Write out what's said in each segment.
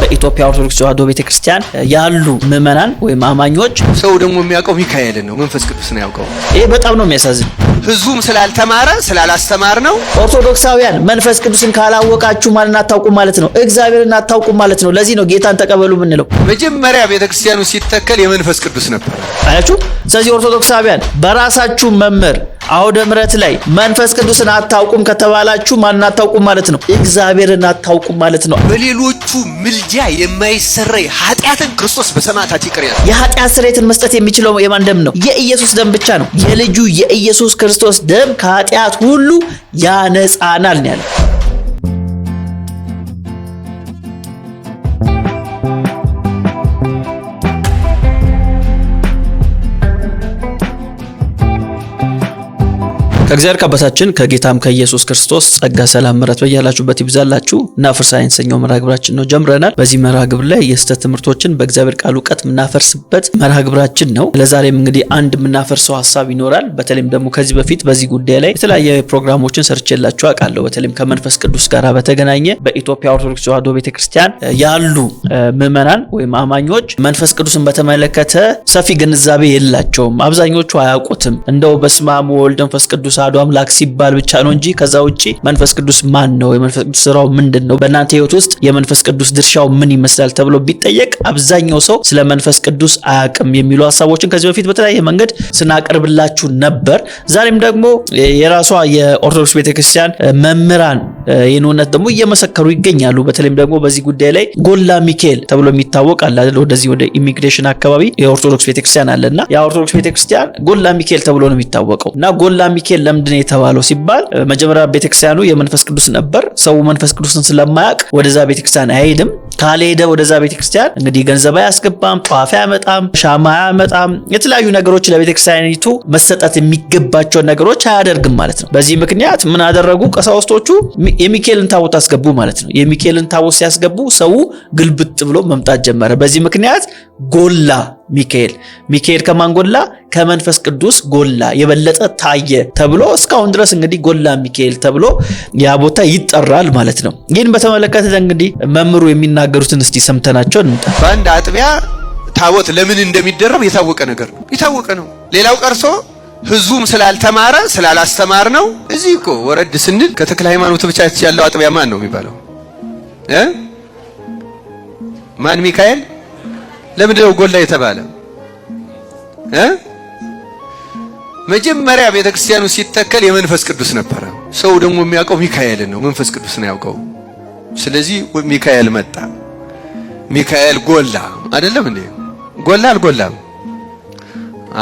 በኢትዮጵያ ኦርቶዶክስ ተዋሕዶ ቤተክርስቲያን ያሉ ምእመናን ወይም አማኞች ሰው ደግሞ የሚያውቀው ሚካኤልን ነው፣ መንፈስ ቅዱስ ነው ያውቀው። ይሄ በጣም ነው የሚያሳዝን። ህዝቡም ስላልተማረ ስላላስተማር ነው። ኦርቶዶክሳውያን መንፈስ ቅዱስን ካላወቃችሁ ማንን አታውቁም ማለት ነው? እግዚአብሔርን አታውቁም ማለት ነው። ለዚህ ነው ጌታን ተቀበሉ ምንለው። መጀመሪያ ቤተክርስቲያኑ ሲተከል የመንፈስ ቅዱስ ነበር። አያችሁ? ስለዚህ ኦርቶዶክሳውያን በራሳችሁ መምህር አውደ ምሕረት ላይ መንፈስ ቅዱስን አታውቁም ከተባላችሁ ማንን አታውቁም ማለት ነው? እግዚአብሔርን አታውቁም ማለት ነው። በሌሎቹ ምልጃ የማይሰረይ ኃጢአትን ክርስቶስ በሰማዕታት ይቅር ይላል። የኃጢአት ስርየትን መስጠት የሚችለው የማን ደም ነው? የኢየሱስ ደም ብቻ ነው። የልጁ የኢየሱስ ክርስቶስ ደም ከኃጢአት ሁሉ ያነጻናል ነው ያለው። ከእግዚአብሔር ከአባታችን ከጌታም ከኢየሱስ ክርስቶስ ጸጋ ሰላም ምሕረት በያላችሁበት ይብዛላችሁ። እናፍርሳ የተሰኘው መርሃ ግብራችን ነው ጀምረናል። በዚህ መርሃ ግብር ላይ የስህተት ትምህርቶችን በእግዚአብሔር ቃል ዕውቀት የምናፈርስበት መርሃ ግብራችን ነው። ለዛሬም እንግዲህ አንድ የምናፈርሰው ሐሳብ ይኖራል። በተለይም ደግሞ ከዚህ በፊት በዚህ ጉዳይ ላይ የተለያየ ፕሮግራሞችን ሰርቼላችሁ አውቃለሁ። በተለይም ከመንፈስ ቅዱስ ጋር በተገናኘ በኢትዮጵያ ኦርቶዶክስ ተዋሕዶ ቤተክርስቲያን ያሉ ምእመናን ወይም አማኞች መንፈስ ቅዱስን በተመለከተ ሰፊ ግንዛቤ የላቸውም። አብዛኞቹ አያውቁትም። እንደው በስመ አብ ወወልድ ወመንፈስ ቅዱስ አሐዱ አምላክ ሲባል ብቻ ነው እንጂ ከዛ ውጪ መንፈስ ቅዱስ ማን ነው? የመንፈስ ቅዱስ ስራው ምንድነው? በእናንተ ህይወት ውስጥ የመንፈስ ቅዱስ ድርሻው ምን ይመስላል ተብሎ ቢጠየቅ አብዛኛው ሰው ስለ መንፈስ ቅዱስ አያውቅም የሚሉ ሐሳቦችን ከዚህ በፊት በተለያየ መንገድ ስናቀርብላችሁ ነበር። ዛሬም ደግሞ የራሷ የኦርቶዶክስ ቤተክርስቲያን መምህራን የነውነት ደግሞ እየመሰከሩ ይገኛሉ። በተለይም ደግሞ በዚህ ጉዳይ ላይ ጎላ ሚካኤል ተብሎ የሚታወቅ አለ አይደል? ወደዚህ ወደ ኢሚግሬሽን አካባቢ የኦርቶዶክስ ቤተክርስቲያን አለና የኦርቶዶክስ ቤተክርስቲያን ጎላ ሚካኤል ተብሎ ነው የሚታወቀው። እና ጎላ ሚካኤል ለምንድን ነው የተባለው ሲባል መጀመሪያ ቤተክርስቲያኑ የመንፈስ ቅዱስ ነበር። ሰው መንፈስ ቅዱስን ስለማያውቅ ወደዛ ቤተክርስቲያን አይሄድም። ካልሄደ ወደዛ ቤተክርስቲያን እንግዲህ ገንዘብ አያስገባም፣ ጧፍ አያመጣም፣ ሻማ አያመጣም፣ የተለያዩ ነገሮች ለቤተክርስቲያኒቱ መሰጠት የሚገባቸው ነገሮች አያደርግም ማለት ነው። በዚህ ምክንያት ምን አደረጉ? ቀሳውስቶቹ የሚካኤልን ታቦት አስገቡ ማለት ነው። የሚካኤልን ታቦት ሲያስገቡ ሰው ግልብጥ ብሎ መምጣት ጀመረ። በዚህ ምክንያት ጎላ ሚካኤል ከማን ጎላ? ከመንፈስ ቅዱስ ጎላ፣ የበለጠ ታየ ተብሎ እስካሁን ድረስ እንግዲህ ጎላ ሚካኤል ተብሎ ያ ቦታ ይጠራል ማለት ነው። ይህን በተመለከተ እንግዲህ መምህሩ የሚናገሩትን እስቲ ሰምተናቸው እንምጣ። በአንድ አጥቢያ ታቦት ለምን እንደሚደረብ የታወቀ ነገር ነው፣ የታወቀ ነው። ሌላው ቀርሶ ህዝቡም ስላልተማረ ስላላስተማር ነው። እዚህ እኮ ወረድ ስንል ከተክለ ሃይማኖት ብቻ ያለው አጥቢያ ማን ነው የሚባለው? ማን? ሚካኤል። ለምንድን ነው ጎላ የተባለ? መጀመሪያ ቤተክርስቲያኑ ሲተከል የመንፈስ ቅዱስ ነበረ። ሰው ደግሞ የሚያውቀው ሚካኤልን ነው፣ መንፈስ ቅዱስ ነው ያውቀው። ስለዚህ ሚካኤል መጣ። ሚካኤል ጎላ አይደለም እንዴ? ጎላ አልጎላም?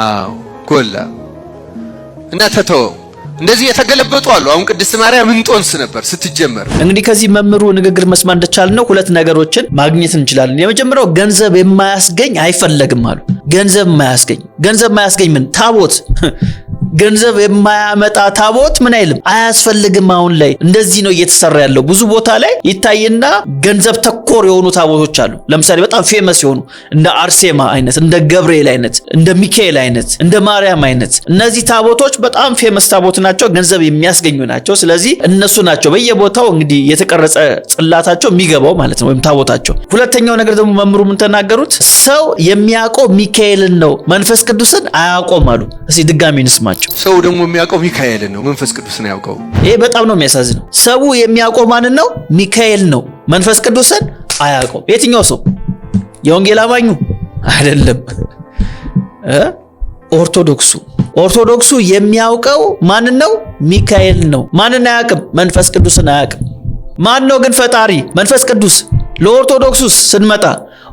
አዎ ጎላ እና ተተወው። እንደዚህ የተገለበጡ አሉ። አሁን ቅድስት ማርያም እንጦንስ ነበር ስትጀመር። እንግዲህ ከዚህ መምህሩ ንግግር መስማት እንደቻልነው ሁለት ነገሮችን ማግኘት እንችላለን። የመጀመሪያው ገንዘብ የማያስገኝ አይፈለግም አሉ። ገንዘብ የማያስገኝ ምን? ታቦት ገንዘብ የማያመጣ ታቦት ምን አይልም፣ አያስፈልግም። አሁን ላይ እንደዚህ ነው እየተሰራ ያለው። ብዙ ቦታ ላይ ይታይና ገንዘብ ተኮር የሆኑ ታቦቶች አሉ። ለምሳሌ በጣም ፌመስ የሆኑ እንደ አርሴማ አይነት፣ እንደ ገብርኤል አይነት፣ እንደ ሚካኤል አይነት፣ እንደ ማርያም አይነት እነዚህ ታቦቶች በጣም ፌመስ ታቦት ናቸው፣ ገንዘብ የሚያስገኙ ናቸው። ስለዚህ እነሱ ናቸው በየቦታው እንግዲህ የተቀረጸ ጽላታቸው የሚገባው ማለት ነው፣ ወይም ታቦታቸው። ሁለተኛው ነገር ደግሞ መምህሩ ምን ተናገሩት? ሰው የሚያውቀው ሚካኤልን ነው፣ መንፈስ ቅዱስን አያውቀውም አሉ። እስኪ ድጋሚ እንስማቸው። ሰው ደግሞ የሚያውቀው ሚካኤልን ነው፣ መንፈስ ቅዱስ ነው ያውቀው። ይሄ በጣም ነው የሚያሳዝነው። ሰው የሚያውቀው ማንን ነው? ሚካኤል ነው፣ መንፈስ ቅዱስን አያውቀው። የትኛው ሰው? የወንጌል አማኙ አይደለም። ኦርቶዶክሱ የሚያውቀው ማንን ነው? ሚካኤል ነው። ማንን አያውቅም? መንፈስ ቅዱስን አያውቅም። ማን ነው ግን ፈጣሪ? መንፈስ ቅዱስ። ለኦርቶዶክሱስ ስንመጣ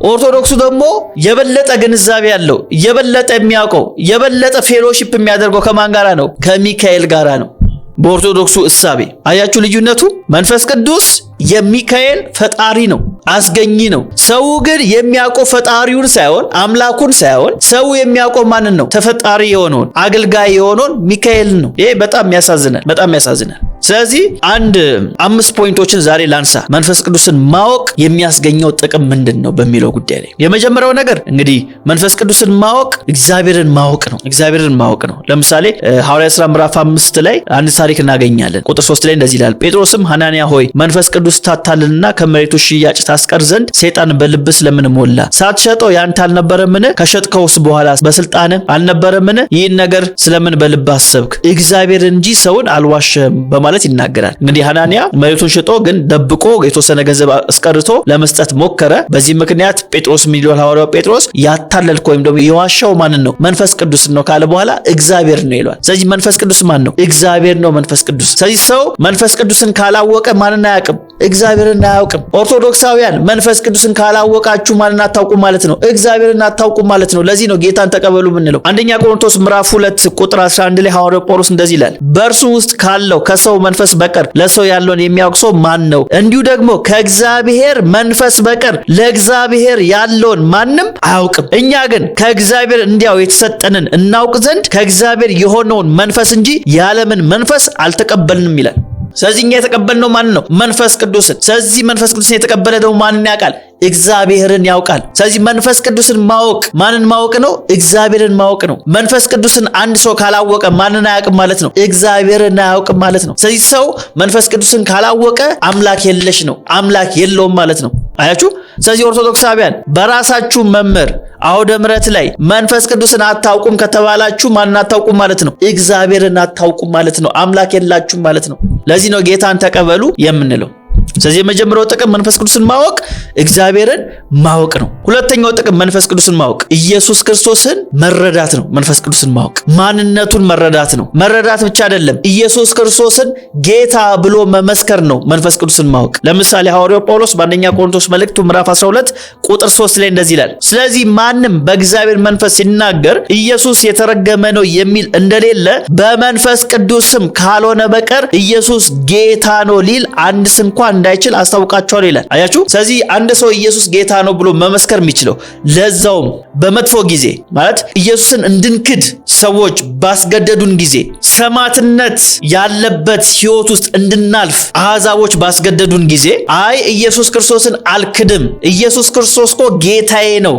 ኦርቶዶክሱ ደግሞ የበለጠ ግንዛቤ ያለው የበለጠ የሚያውቀው የበለጠ ፌሎሺፕ የሚያደርገው ከማን ጋራ ነው? ከሚካኤል ጋራ ነው። በኦርቶዶክሱ እሳቤ አያችሁ ልዩነቱ። መንፈስ ቅዱስ የሚካኤል ፈጣሪ ነው፣ አስገኝ ነው። ሰው ግን የሚያውቀው ፈጣሪውን ሳይሆን አምላኩን ሳይሆን ሰው የሚያውቀው ማንን ነው? ተፈጣሪ የሆነውን አገልጋይ የሆነውን ሚካኤል ነው። ይሄ በጣም ያሳዝናል። ስለዚህ አንድ 5 ፖይንቶችን ዛሬ ላንሳ። መንፈስ ቅዱስን ማወቅ የሚያስገኘው ጥቅም ምንድነው በሚለው ጉዳይ ላይ የመጀመሪያው ነገር እንግዲህ መንፈስ ቅዱስን ማወቅ እግዚአብሔርን ማወቅ ነው። እግዚአብሔርን ማወቅ ነው። ለምሳሌ ሐዋርያት ሥራ ምዕራፍ 5 ላይ አንድ ታሪክ እናገኛለን። ቁጥር 3 ላይ እንደዚህ ይላል፣ ጴጥሮስም ሐናንያ ሆይ መንፈስ ቅዱስ ታታልልና ከመሬቱ ሽያጭ ታስቀር ዘንድ ሰይጣን በልብስ ለምን ሞላ? ሳትሸጠው ያንተ አልነበረምን? ከሸጥከውስ በኋላ በስልጣን አልነበረምን? ይህን ነገር ስለምን በልብ አሰብክ? እግዚአብሔር እንጂ ሰውን አልዋሸም በማለት ይናገራል። እንግዲህ ሐናንያ መሬቱን ሽጦ ግን ደብቆ የተወሰነ ገንዘብ አስቀርቶ ለመስጠት ሞከረ። በዚህ ምክንያት ጴጥሮስ ሚሊዮን ሐዋርያው ጴጥሮስ ያታለልከው ወይም ደግሞ የዋሻው ማንን ነው? መንፈስ ቅዱስ ነው ካለ በኋላ እግዚአብሔር ነው ይሏል። ስለዚህ መንፈስ ቅዱስ ማን ነው? እግዚአብሔር ነው መንፈስ ቅዱስ። ስለዚህ ሰው መንፈስ ቅዱስን ካላወቀ ማንን አያውቅም? እግዚአብሔርን አያውቅም። ኦርቶዶክሳውያን መንፈስ ቅዱስን ካላወቃችሁ ማንን አታውቁም ማለት ነው? እግዚአብሔርን አታውቁም ማለት ነው። ለዚህ ነው ጌታን ተቀበሉ ምንለው። አንደኛ ቆሮንቶስ ምዕራፍ 2 ቁጥር 11 ላይ ሐዋርያው ጳውሎስ እንደዚህ ይላል፣ በእርሱ ውስጥ ካለው ከሰው መንፈስ በቀር ለሰው ያለውን የሚያውቅ ሰው ማን ነው? እንዲሁ ደግሞ ከእግዚአብሔር መንፈስ በቀር ለእግዚአብሔር ያለውን ማንም አያውቅም። እኛ ግን ከእግዚአብሔር እንዲያው የተሰጠንን እናውቅ ዘንድ ከእግዚአብሔር የሆነውን መንፈስ እንጂ የዓለምን መንፈስ አልተቀበልንም ይላል። ስለዚህ እኛ የተቀበልነው ማን ነው? መንፈስ ቅዱስን። ስለዚህ መንፈስ ቅዱስን የተቀበለ ደግሞ ማንን ያውቃል? እግዚአብሔርን ያውቃል። ስለዚህ መንፈስ ቅዱስን ማወቅ ማንን ማወቅ ነው? እግዚአብሔርን ማወቅ ነው። መንፈስ ቅዱስን አንድ ሰው ካላወቀ ማንን አያውቅም ማለት ነው? እግዚአብሔርን አያውቅም ማለት ነው። ስለዚህ ሰው መንፈስ ቅዱስን ካላወቀ አምላክ የለሽ ነው፣ አምላክ የለውም ማለት ነው። አያችሁ? ስለዚህ ኦርቶዶክሳውያን በራሳችሁ መምህር አውደ ምሕረት ላይ መንፈስ ቅዱስን አታውቁም ከተባላችሁ ማንን አታውቁም ማለት ነው? እግዚአብሔርን አታውቁም ማለት ነው። አምላክ የላችሁም ማለት ነው። ለዚህ ነው ጌታን ተቀበሉ የምንለው። ስለዚህ የመጀመሪያው ጥቅም መንፈስ ቅዱስን ማወቅ እግዚአብሔርን ማወቅ ነው። ሁለተኛው ጥቅም መንፈስ ቅዱስን ማወቅ ኢየሱስ ክርስቶስን መረዳት ነው። መንፈስ ቅዱስን ማወቅ ማንነቱን መረዳት ነው። መረዳት ብቻ አይደለም፣ ኢየሱስ ክርስቶስን ጌታ ብሎ መመስከር ነው መንፈስ ቅዱስን ማወቅ። ለምሳሌ ሐዋርያው ጳውሎስ በአንደኛ ቆሮንቶስ መልእክቱ ምዕራፍ 12 ቁጥር 3 ላይ እንደዚህ ይላል፣ ስለዚህ ማንም በእግዚአብሔር መንፈስ ሲናገር ኢየሱስ የተረገመ ነው የሚል እንደሌለ በመንፈስ ቅዱስም ካልሆነ በቀር ኢየሱስ ጌታ ነው ሊል አንድ ስንኳ እንዳይችል አስታውቃቸዋለሁ ይላል። አያችሁ? ስለዚህ አንድ ሰው ኢየሱስ ጌታ ነው ብሎ መመስከር የሚችለው ለዛውም በመጥፎ ጊዜ ማለት ኢየሱስን እንድንክድ ሰዎች ባስገደዱን ጊዜ፣ ሰማዕትነት ያለበት ሕይወት ውስጥ እንድናልፍ አሕዛቦች ባስገደዱን ጊዜ አይ ኢየሱስ ክርስቶስን አልክድም፣ ኢየሱስ ክርስቶስ እኮ ጌታዬ ነው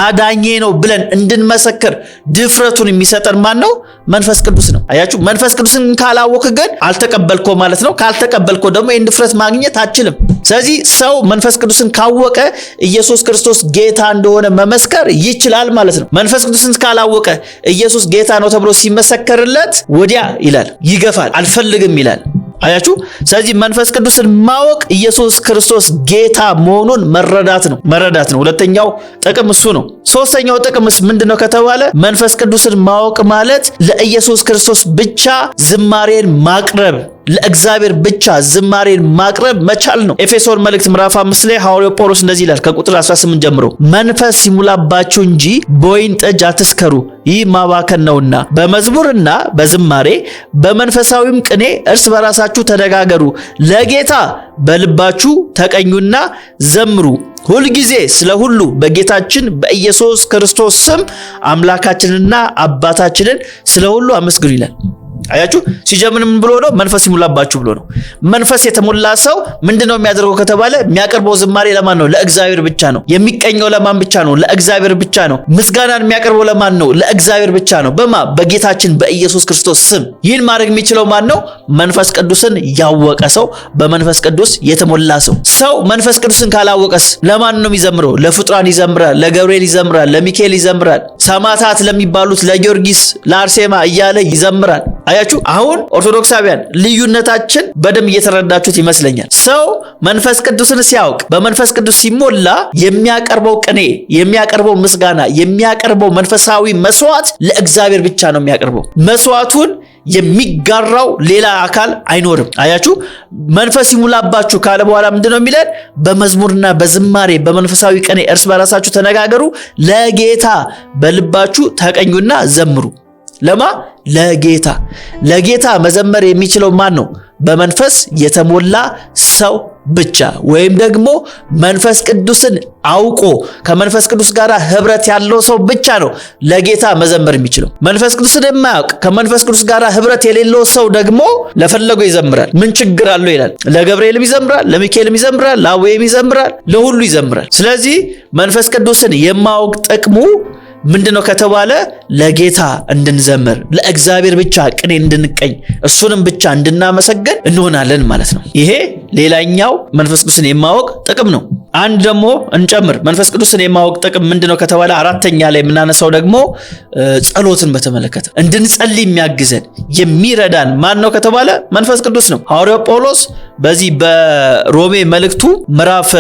አዳኜ ነው ብለን እንድንመሰክር ድፍረቱን የሚሰጠን ማን ነው? መንፈስ ቅዱስ ነው። አያችሁ? መንፈስ ቅዱስን ካላወቅ ግን አልተቀበልኮ ማለት ነው። ካልተቀበልኮ ደግሞ ይህን ድፍረት ማግኘት አትችልም። ስለዚህ ሰው መንፈስ ቅዱስን ካወቀ ኢየሱስ ክርስቶስ ጌታ እንደሆነ መመስከር ይችላል ማለት ነው። መንፈስ ቅዱስን ካላወቀ ኢየሱስ ጌታ ነው ተብሎ ሲመሰከርለት ወዲያ ይላል፣ ይገፋል፣ አልፈልግም ይላል። አያችሁ? ስለዚህ መንፈስ ቅዱስን ማወቅ ኢየሱስ ክርስቶስ ጌታ መሆኑን መረዳት ነው። ሁለተኛው ጥቅም እሱ ነው። ሶስተኛው ጥቅምስ ምንድነው ከተባለ መንፈስ ቅዱስን ማወቅ ማለት ለኢየሱስ ክርስቶስ ብቻ ዝማሬን ማቅረብ፣ ለእግዚአብሔር ብቻ ዝማሬን ማቅረብ መቻል ነው። ኤፌሶን መልእክት ምዕራፍ 5 ላይ ሐዋርያው ጳውሎስ እንደዚህ ይላል ከቁጥር 18 ጀምሮ መንፈስ ይሙላባችሁ እንጂ በወይን ጠጅ አትስከሩ፣ ይህ ማባከን ነውና በመዝሙርና በዝማሬ በመንፈሳዊም ቅኔ እርስ በራሳችሁ ተነጋገሩ፣ ለጌታ በልባችሁ ተቀኙና ዘምሩ፣ ሁልጊዜ ስለ ሁሉ በጌታችን በኢየሱስ ክርስቶስ ስም አምላካችንና አባታችንን ስለ ሁሉ አመስግኑ ይላል። አያችሁ? ሲጀምር ምን ብሎ ነው? መንፈስ ይሙላባችሁ ብሎ ነው። መንፈስ የተሞላ ሰው ምንድነው የሚያደርገው ከተባለ የሚያቀርበው ዝማሬ ለማን ነው? ለእግዚአብሔር ብቻ ነው። የሚቀኘው ለማን ብቻ ነው? ለእግዚአብሔር ብቻ ነው። ምስጋናን የሚያቀርበው ለማን ነው? ለእግዚአብሔር ብቻ ነው። በጌታችን በኢየሱስ ክርስቶስ ስም። ይህን ማድረግ የሚችለው ማን ነው? መንፈስ ቅዱስን ያወቀ ሰው፣ በመንፈስ ቅዱስ የተሞላ ሰው። ሰው መንፈስ ቅዱስን ካላወቀስ ለማን ነው የሚዘምረው? ለፍጡራን ይዘምራል፣ ለገብርኤል ይዘምራል፣ ለሚካኤል ይዘምራል፣ ሰማዕታት ለሚባሉት ለጊዮርጊስ፣ ለአርሴማ እያለ ይዘምራል። አያችሁ? አሁን ኦርቶዶክሳውያን ልዩነታችን በደንብ እየተረዳችሁት ይመስለኛል። ሰው መንፈስ ቅዱስን ሲያውቅ በመንፈስ ቅዱስ ሲሞላ የሚያቀርበው ቅኔ፣ የሚያቀርበው ምስጋና፣ የሚያቀርበው መንፈሳዊ መስዋዕት ለእግዚአብሔር ብቻ ነው የሚያቀርበው። መስዋዕቱን የሚጋራው ሌላ አካል አይኖርም። አያችሁ? መንፈስ ይሙላባችሁ ካለ በኋላ ምንድነው የሚለን? በመዝሙርና በዝማሬ በመንፈሳዊ ቅኔ እርስ በራሳችሁ ተነጋገሩ፣ ለጌታ በልባችሁ ተቀኙና ዘምሩ። ለማ? ለጌታ መዘመር የሚችለው ማን ነው? በመንፈስ የተሞላ ሰው ብቻ ወይም ደግሞ መንፈስ ቅዱስን አውቆ ከመንፈስ ቅዱስ ጋር ህብረት ያለው ሰው ብቻ ነው ለጌታ መዘመር የሚችለው። መንፈስ ቅዱስን የማያውቅ ከመንፈስ ቅዱስ ጋር ህብረት የሌለው ሰው ደግሞ ለፈለገው ይዘምራል። ምን ችግር አለው ይላል። ለገብርኤልም ይዘምራል፣ ለሚካኤልም ይዘምራል፣ ለአዌም ይዘምራል፣ ለሁሉ ይዘምራል። ስለዚህ መንፈስ ቅዱስን የማወቅ ጥቅሙ ምንድነው ከተባለ ለጌታ እንድንዘምር፣ ለእግዚአብሔር ብቻ ቅኔ እንድንቀኝ፣ እርሱንም ብቻ እንድናመሰግን እንሆናለን ማለት ነው። ይሄ ሌላኛው መንፈስ ቅዱስን የማወቅ ጥቅም ነው። አንድ ደግሞ እንጨምር። መንፈስ ቅዱስን የማወቅ ጥቅም ምንድነው ከተባለ አራተኛ ላይ የምናነሳው ደግሞ ጸሎትን በተመለከተ እንድንጸልይ የሚያግዘን የሚረዳን ማን ነው ከተባለ መንፈስ ቅዱስ ነው። ሐዋርያው ጳውሎስ በዚህ በሮሜ መልእክቱ ምዕራፍ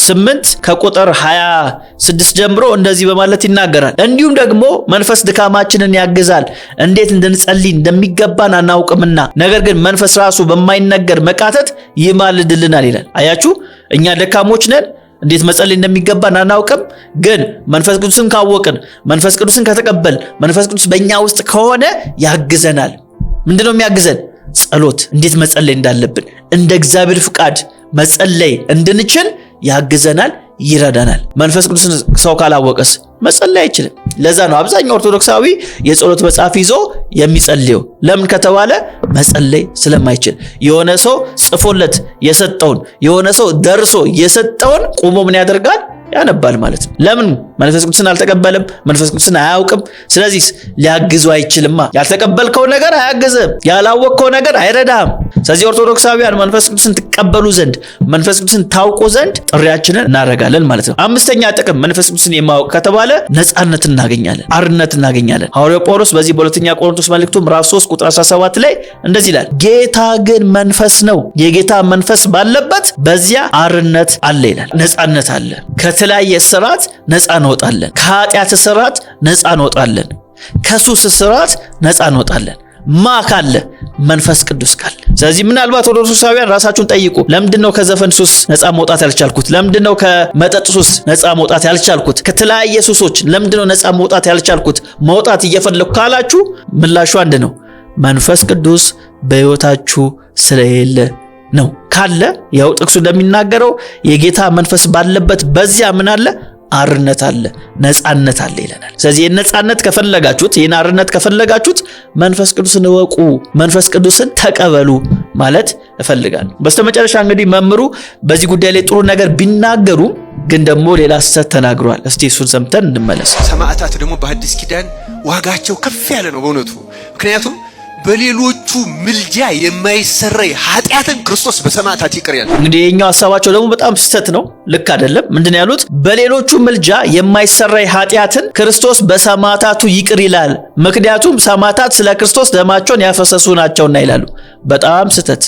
8 ከቁጥር 26 ጀምሮ እንደዚህ በማለት ይናገራል። እንዲሁም ደግሞ መንፈስ ድካማችንን ያግዛል፣ እንዴት እንድንጸልይ እንደሚገባን አናውቅምና፣ ነገር ግን መንፈስ ራሱ በማይነገር መቃተት ይማልድልናል ይላል። አያችሁ፣ እኛ ደካሞች ነን፣ እንዴት መጸለይ እንደሚገባን አናውቅም። ግን መንፈስ ቅዱስን ካወቅን፣ መንፈስ ቅዱስን ከተቀበል፣ መንፈስ ቅዱስ በእኛ ውስጥ ከሆነ ያግዘናል። ምንድነው የሚያግዘን? ጸሎት፣ እንዴት መጸለይ እንዳለብን እንደ እግዚአብሔር ፍቃድ መጸለይ እንድንችል ያግዘናል፣ ይረዳናል። መንፈስ ቅዱስን ሰው ካላወቀስ መጸለይ አይችልም። ለዛ ነው አብዛኛው ኦርቶዶክሳዊ የጸሎት መጽሐፍ ይዞ የሚጸልየው። ለምን ከተባለ መጸለይ ስለማይችል። የሆነ ሰው ጽፎለት የሰጠውን፣ የሆነ ሰው ደርሶ የሰጠውን ቆሞ ምን ያደርጋል? ያነባል ማለት ነው። ለምን? መንፈስ ቅዱስን አልተቀበለም፣ መንፈስ ቅዱስን አያውቅም። ስለዚህ ሊያግዙ አይችልማ። ያልተቀበልከው ነገር አያግዝም፣ ያላወቅከው ነገር አይረዳም። ስለዚህ ኦርቶዶክሳውያን መንፈስ ቅዱስን ትቀበሉ ዘንድ፣ መንፈስ ቅዱስን ታውቁ ዘንድ ጥሪያችንን እናደርጋለን ማለት ነው። አምስተኛ ጥቅም መንፈስ ቅዱስን የማወቅ ከተባለ ነፃነት እናገኛለን፣ አርነት እናገኛለን። ሐዋርያው ጳውሎስ በዚህ በሁለተኛ ቆሮንቶስ መልእክቱ ምዕራፍ 3 ቁጥር 17 ላይ እንደዚህ ይላል፣ ጌታ ግን መንፈስ ነው፣ የጌታ መንፈስ ባለበት በዚያ አርነት አለ ይላል። ነፃነት አለ። ከተለያየ እስራት ነፃ እንወጣለን። ከኃጢአት እስራት ነፃ እንወጣለን። ከሱስ እስራት ነፃ እንወጣለን። ማ ካለ? መንፈስ ቅዱስ ካለ። ስለዚህ ምናልባት ኦርቶዶክሳውያን ራሳችሁን ጠይቁ። ለምንድነው ከዘፈን ሱስ ነፃ መውጣት ያልቻልኩት? ለምንድነው ከመጠጥ ሱስ ነፃ መውጣት ያልቻልኩት? ከተለያየ ሱሶች ለምንድነው ነፃ መውጣት ያልቻልኩት? መውጣት እየፈለኩ ካላችሁ ምላሹ አንድ ነው። መንፈስ ቅዱስ በሕይወታችሁ ስለሌለ ነው። ካለ ያው ጥቅሱ እንደሚናገረው የጌታ መንፈስ ባለበት በዚያ ምን አለ? አርነት አለ፣ ነፃነት አለ ይለናል። ስለዚህ የነፃነት ከፈለጋችሁት፣ የና አርነት ከፈለጋችሁት መንፈስ ቅዱስን እወቁ፣ መንፈስ ቅዱስን ተቀበሉ ማለት እፈልጋለሁ። በስተመጨረሻ እንግዲህ መምሩ በዚህ ጉዳይ ላይ ጥሩ ነገር ቢናገሩ ግን ደግሞ ሌላ ስህተት ተናግሯል። እስቲ እሱን ሰምተን እንመለስ። ሰማዕታት ደግሞ በአዲስ ኪዳን ዋጋቸው ከፍ ያለ ነው በእውነቱ። ምክንያቱም በሌሎቹ ምልጃ የማይሰረይ ኃጢአትን ክርስቶስ በሰማዕታት ይቅር ያለ። እንግዲህ የኛው ሐሳባቸው ደግሞ በጣም ስህተት ነው፣ ልክ አይደለም። ምንድነው ያሉት? በሌሎቹ ምልጃ የማይሰረይ ኃጢአትን ክርስቶስ በሰማዕታቱ ይቅር ይላል፣ ምክንያቱም ሰማዕታት ስለ ክርስቶስ ደማቸውን ያፈሰሱ ናቸውና ይላሉ። በጣም ስህተት፣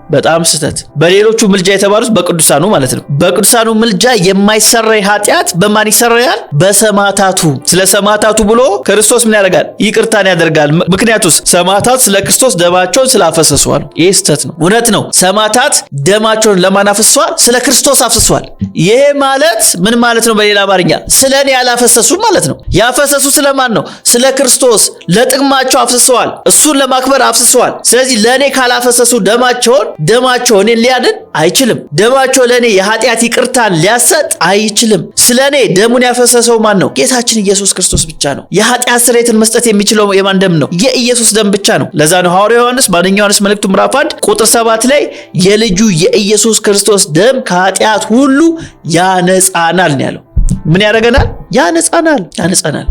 በጣም ስህተት። በሌሎቹ ምልጃ የተባሉት በቅዱሳኑ ማለት ነው። በቅዱሳኑ ምልጃ የማይሰረይ ኃጢአት በማን ይሰረያል? በሰማዕታቱ። ስለ ሰማዕታቱ ብሎ ክርስቶስ ምን ያደርጋል? ይቅርታን ያደርጋል። ምክንያቱስ ሰማዕታት ስለ ክርስቶስ ደማቸውን ስላፈሰሷል። ይህ ስህተት ነው። እውነት ነው። ሰማዕታት ደማቸውን ለማን አፍስሷል? ስለ ክርስቶስ አፍስሷል። ይሄ ማለት ምን ማለት ነው? በሌላ አማርኛ ስለ እኔ ያላፈሰሱ ማለት ነው። ያፈሰሱ ስለማን ነው? ስለ ክርስቶስ። ለጥቅማቸው አፍስሰዋል። እሱን ለማክበር አፍስሰዋል። ስለዚህ ለእኔ ካላፈሰሱ ደማቸው እኔን ሊያድን አይችልም። ደማቸው ለእኔ የኃጢአት ይቅርታን ሊያሰጥ አይችልም። ስለ እኔ ደሙን ያፈሰሰው ማን ነው? ጌታችን ኢየሱስ ክርስቶስ ብቻ ነው። የኃጢአት ስርየትን መስጠት የሚችለው የማን ደም ነው? የኢየሱስ ደም ብቻ ነው። ለዛ ነው ሐዋርያው ዮሐንስ በአንደኛ ዮሐንስ መልእክቱ ምዕራፍ 1 ቁጥር 7 ላይ የልጁ የኢየሱስ ክርስቶስ ደም ከኃጢአት ሁሉ ያነጻናል ነው ያለው። ምን ያደርገናል? ያነጻናል።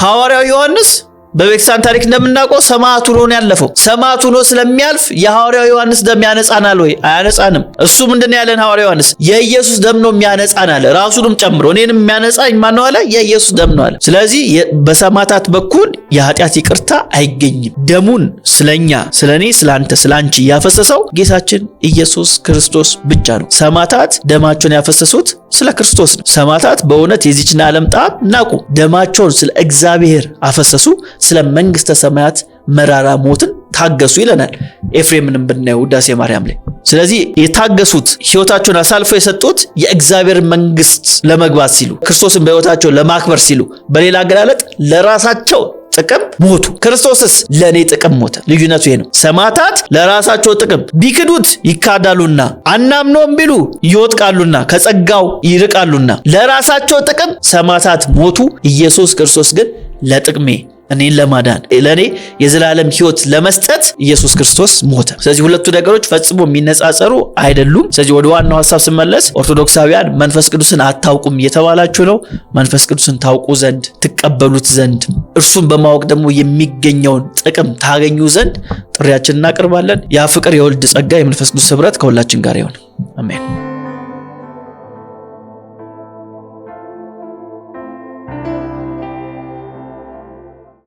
ሐዋርያው ዮሐንስ በቤተክርስቲያን ታሪክ እንደምናውቀው ሰማዕት ሆኖ ያለፈው። ሰማዕት ሆኖ ስለሚያልፍ የሐዋርያው ዮሐንስ ደም ያነጻናል ወይ? አያነጻንም። እሱ ምንድነው ያለን ሐዋርያው ዮሐንስ? የኢየሱስ ደም ነው የሚያነጻን አለ። ራሱንም ጨምሮ እኔንም የሚያነጻኝ ማን ነው አለ? የኢየሱስ ደም ነው አለ። ስለዚህ በሰማዕታት በኩል የኃጢአት ይቅርታ አይገኝም። ደሙን ስለኛ፣ ስለኔ፣ ስላንተ፣ ስላንቺ ያፈሰሰው ጌታችን ኢየሱስ ክርስቶስ ብቻ ነው። ሰማዕታት ደማቸውን ያፈሰሱት ስለ ክርስቶስ ነው። ሰማዕታት በእውነት የዚህችን ዓለም ጣዕም ናቁ። ደማቸውን ስለ እግዚአብሔር አፈሰሱ፣ ስለ መንግስተ ሰማያት መራራ ሞትን ታገሱ ይለናል ኤፍሬምንም ብናየው ውዳሴ ማርያም ላይ። ስለዚህ የታገሱት ሕይወታቸውን አሳልፈው የሰጡት የእግዚአብሔር መንግስት ለመግባት ሲሉ፣ ክርስቶስን በሕይወታቸው ለማክበር ሲሉ፣ በሌላ አገላለጥ ለራሳቸው ጥቅም ሞቱ። ክርስቶስስ ለኔ ጥቅም ሞተ። ልዩነቱ ይሄ ነው። ሰማዕታት ለራሳቸው ጥቅም ቢክዱት ይካዳሉና፣ አናምነውም ቢሉ ይወጥቃሉና፣ ከጸጋው ይርቃሉና። ለራሳቸው ጥቅም ሰማዕታት ሞቱ። ኢየሱስ ክርስቶስ ግን ለጥቅሜ እኔን ለማዳን ለኔ የዘላለም ሕይወት ለመስጠት ኢየሱስ ክርስቶስ ሞተ። ስለዚህ ሁለቱ ነገሮች ፈጽሞ የሚነጻጸሩ አይደሉም። ስለዚህ ወደ ዋናው ሐሳብ ስመለስ ኦርቶዶክሳውያን መንፈስ ቅዱስን አታውቁም እየተባላችሁ ነው። መንፈስ ቅዱስን ታውቁ ዘንድ ትቀበሉት ዘንድ እርሱን በማወቅ ደግሞ የሚገኘውን ጥቅም ታገኙ ዘንድ ጥሪያችንን እናቀርባለን። ያ ፍቅር፣ የወልድ ጸጋ፣ የመንፈስ ቅዱስ ኅብረት ከሁላችን ጋር ይሁን። አሜን።